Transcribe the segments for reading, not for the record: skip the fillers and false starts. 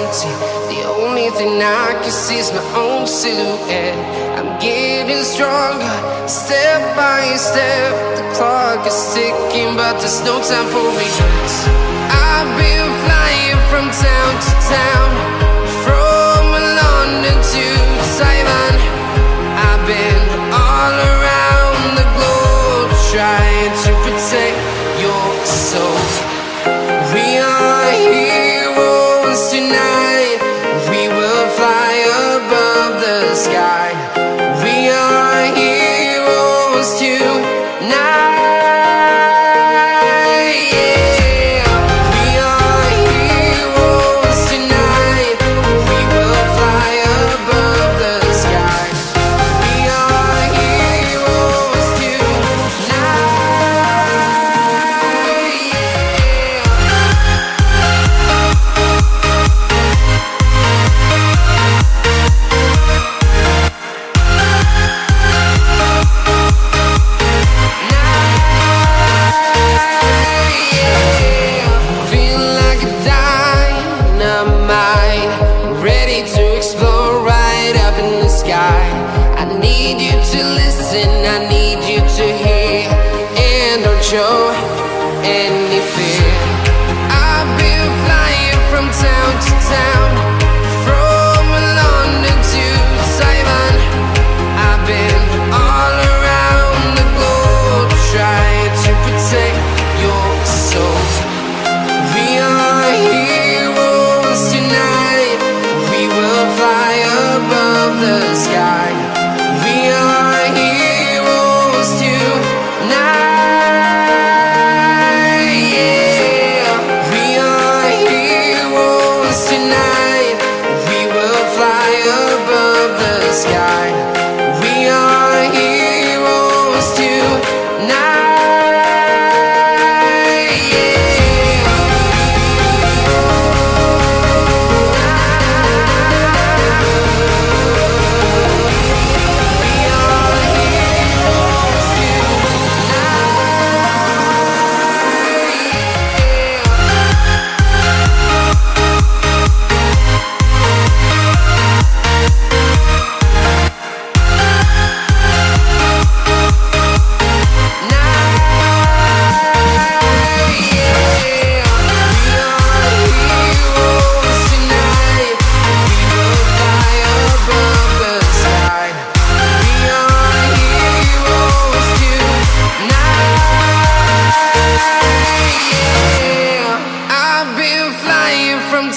empty. The only thing I can see is my own silhouette. I'm getting stronger, step by step. The clock is ticking, but there's no time for regrets. I've been flying from town to town, from London to Taiwan. I've been all around the globe, trying to protect your soul. We are heroes tonight. We will fly above the sky. We are heroes tonight. Show any fear. I've been flying from town to town, from London to Taiwan. I've been all around the globe, trying to protect your soul. We are heroes tonight. We will fly above the sky. We are heroes tonight.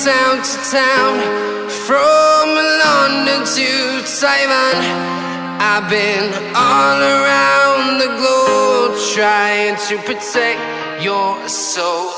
Town to town, from London to Taiwan. I've been all around the globe, trying to protect your soul.